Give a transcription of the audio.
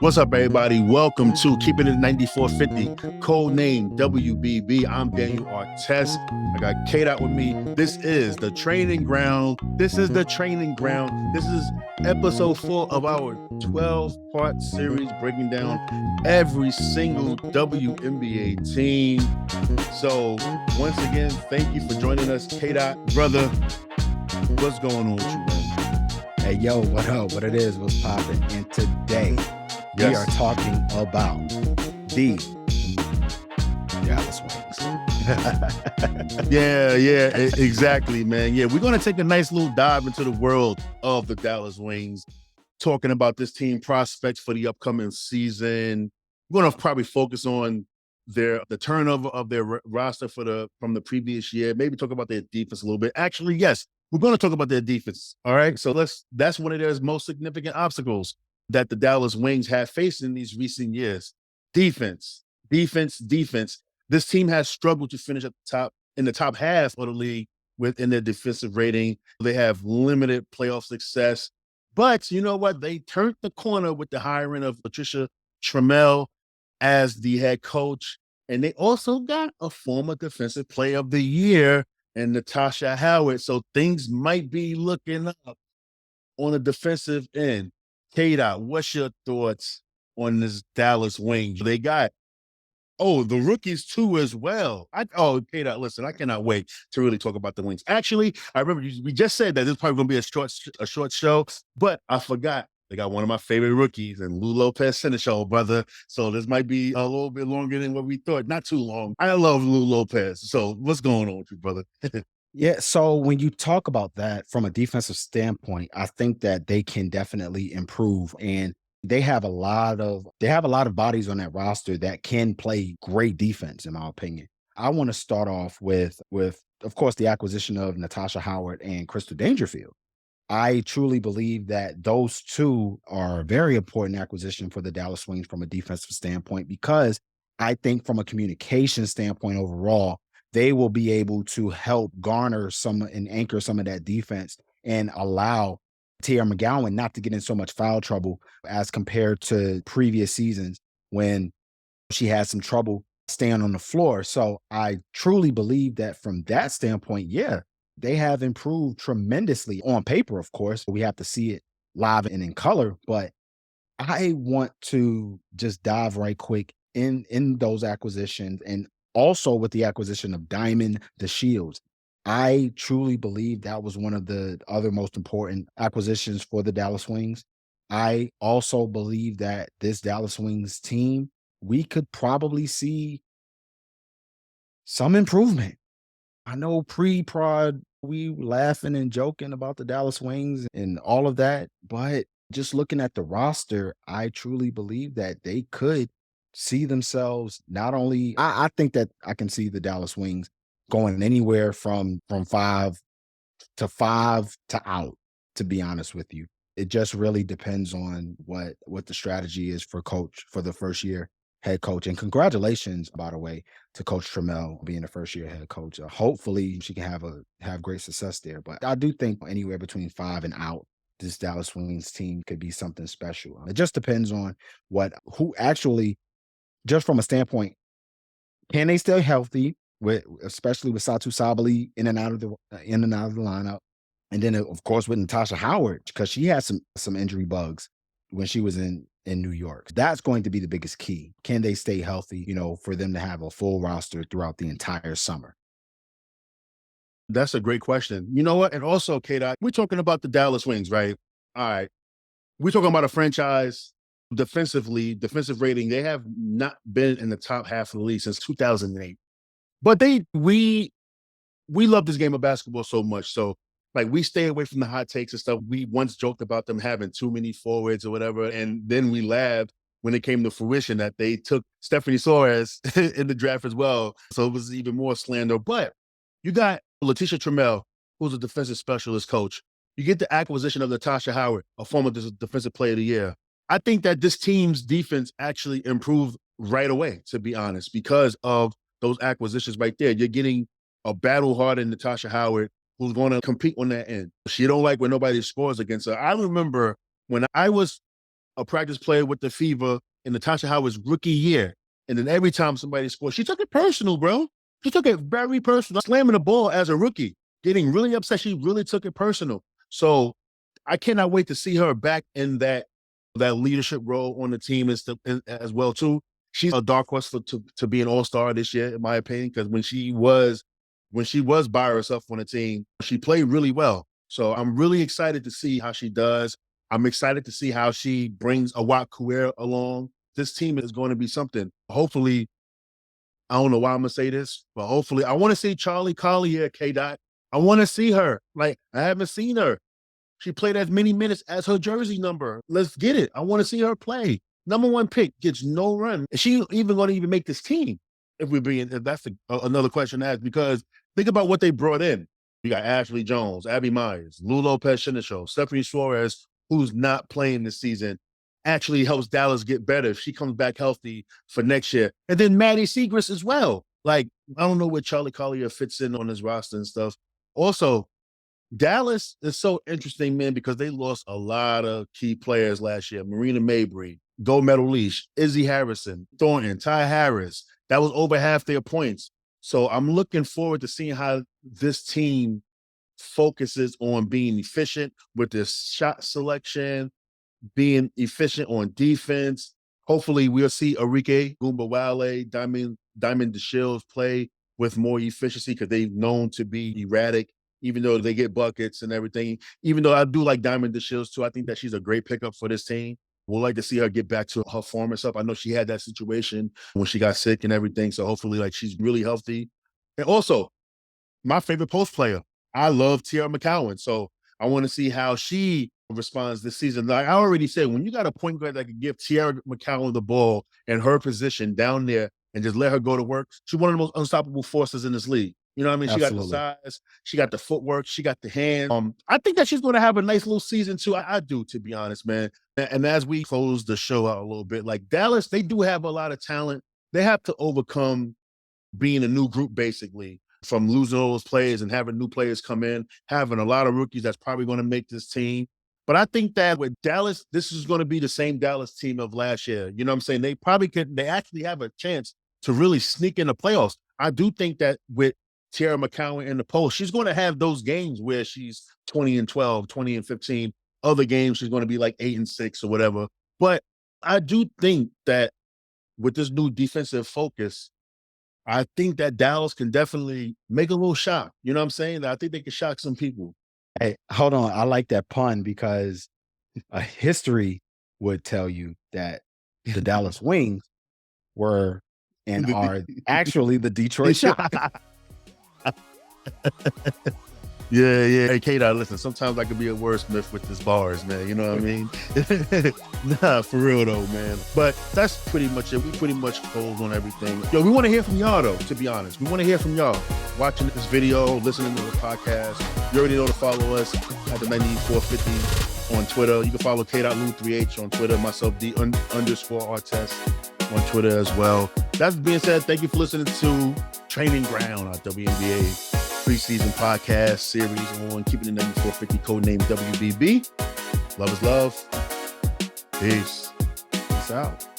What's up, everybody? Welcome to Keeping It 9450, Codename WBB. I'm Daniel Artest. I got KDot with me. This is the training ground. This is episode 4 of our 12-part series breaking down every single WNBA team. So once again, thank you for joining us, KDot. Brother, what's going on with you, man? Hey, yo, what up? What it is, what's popping? And today, we are talking about the Dallas Wings. yeah, exactly, man. Yeah, we're going to take a nice little dive into the world of the Dallas Wings, talking about this team prospects for the upcoming season. We're going to probably focus on the turnover of their roster from the previous year. Maybe talk about their defense a little bit. Actually, yes, we're going to talk about their defense. All right, so that's one of their most significant obstacles that the Dallas Wings have faced in these recent years. Defense. This team has struggled to finish in the top half of the league within their defensive rating. They have limited playoff success. But you know what? They turned the corner with the hiring of Patricia Trammell as the head coach. And they also got a former defensive player of the year and Natasha Howard. So things might be looking up on the defensive end. KDot, what's your thoughts on this Dallas Wings? They got, the rookies too as well. KDot, listen, I cannot wait to really talk about the Wings. Actually, I remember we just said that this is probably going to be a short show, but I forgot. They got one of my favorite rookies and Lou Lopez in the show, brother. So this might be a little bit longer than what we thought. Not too long. I love Lou Lopez. So what's going on with you, brother? Yeah, so when you talk about that from a defensive standpoint, I think that they can definitely improve, and they have a lot of bodies on that roster that can play great defense, in my opinion. I want to start off with of course the acquisition of Natasha Howard and Crystal Dangerfield. I truly believe that those two are a very important acquisition for the Dallas Wings from a defensive standpoint, because I think from a communication standpoint overall, they will be able to help garner and anchor some of that defense and allow Tia McGowan not to get in so much foul trouble as compared to previous seasons when she had some trouble staying on the floor. So I truly believe that from that standpoint, yeah, they have improved tremendously on paper. Of course, we have to see it live and in color, but I want to just dive right quick in those acquisitions, and also with the acquisition of Diamond DeShields. I truly believe that was one of the other most important acquisitions for the Dallas Wings. I also believe that this Dallas Wings team, we could probably see some improvement. I know pre-prod, we laughing and joking about the Dallas Wings and all of that, but just looking at the roster, I truly believe that they could see themselves not only, I think that I can see the Dallas Wings going anywhere from 5 to out, to be honest with you. It just really depends on what the strategy is for the first year head coach. And congratulations, by the way, to Coach Trammell being the first year head coach. Hopefully she can have great success there. But I do think anywhere between 5 and out, this Dallas Wings team could be something special. It just depends on who actually, just from a standpoint, can they stay healthy, especially with Satou Sabally in and out of the lineup, and then of course with Natasha Howard, because she had some injury bugs when she was in New York. That's going to be the biggest key. Can they stay healthy? For them to have a full roster throughout the entire summer. That's a great question. You know what? And also, KDot, we're talking about the Dallas Wings, right? All right. We're talking about a franchise. Defensive rating, they have not been in the top half of the league since 2008. But we love this game of basketball so much. So like we stay away from the hot takes and stuff. We once joked about them having too many forwards or whatever. And then we laughed when it came to fruition that they took Stephanie Soares in the draft as well. So it was even more slander. But you got Letitia Trammell, who's a defensive specialist coach. You get the acquisition of Natasha Howard, a former defensive player of the year. I think that this team's defense actually improved right away, to be honest, because of those acquisitions right there. You're getting a battle-hardened Natasha Howard who's going to compete on that end. She don't like when nobody scores against her. I remember when I was a practice player with the Fever in Natasha Howard's rookie year. And then every time somebody scored, she took it personal, bro. She took it very personal. Slamming the ball as a rookie, getting really upset. She really took it personal. So I cannot wait to see her back in that leadership role on the team as well, too. She's a dark horse to be an all-star this year, in my opinion, because when she was by herself on the team, she played really well. So I'm really excited to see how she does. I'm excited to see how she brings Awak Kuer along. This team is going to be something. Hopefully, I don't know why I'm going to say this, but hopefully, I want to see Charlie Collier at KDot. I want to see her. Like, I haven't seen her. She played as many minutes as her jersey number. Let's get it. I want to see her play. Number 1 pick gets no run. Is she even going to even make this team? If that's another question to ask, because think about what they brought in. You got Ashley Jones, Abby Myers, Lou Lopez-Shinicho, Stephanie Suarez, who's not playing this season, actually helps Dallas get better if she comes back healthy for next year. And then Maddy Siegrist as well. Like, I don't know where Charlie Collier fits in on his roster and stuff. Also, Dallas is so interesting, man, because they lost a lot of key players last year. Marina Mabry, gold medal Leash, Izzy Harrison, Thornton, Ty Harris. That was over half their points. So I'm looking forward to seeing how this team focuses on being efficient with their shot selection, being efficient on defense. Hopefully we'll see Arike Ogunbowale, Diamond DeShields play with more efficiency, because they've known to be erratic, even though they get buckets and everything. Even though I do like Diamond DeShields too, I think that she's a great pickup for this team. We'll like to see her get back to her form and stuff. I know she had that situation when she got sick and everything. So hopefully, like, she's really healthy. And also, my favorite post player, I love Tierra McCowan. So I want to see how she responds this season. Like I already said, when you got a point guard that can give Tierra McCowan the ball in her position down there and just let her go to work, she's one of the most unstoppable forces in this league. You know what I mean? Absolutely. She got the size, she got the footwork, she got the hand. I think that she's going to have a nice little season too. I do, to be honest, man. And as we close the show out a little bit, like Dallas, they do have a lot of talent. They have to overcome being a new group, basically, from losing all those players and having new players come in, having a lot of rookies that's probably going to make this team. But I think that with Dallas, this is going to be the same Dallas team of last year. You know what I'm saying? They actually have a chance to really sneak in the playoffs. I do think that with Tierra McCowan in the post, she's going to have those games where she's 20-12, 20-15. Other games, she's going to be like 8-6 or whatever. But I do think that with this new defensive focus, I think that Dallas can definitely make a little shock. You know what I'm saying? I think they can shock some people. Hey, hold on. I like that pun, because history would tell you that the Dallas Wings were and are actually the Detroit Shock. Yeah. Hey, KDot, listen, sometimes I could be a wordsmith with this bars, man. You know what I mean? Nah, for real though, man. But that's pretty much it. We pretty much closed on everything. Yo, we want to hear from y'all though, to be honest. We want to hear from y'all. Watching this video, listening to the podcast. You already know to follow us at the 9450 on Twitter. You can follow KDot Lou3H on Twitter, myself D_Artest on Twitter as well. That being said, thank you for listening to Training Ground, our WNBA preseason podcast series on keeping the 9450 codename WBB. Love is love. Peace. Peace out.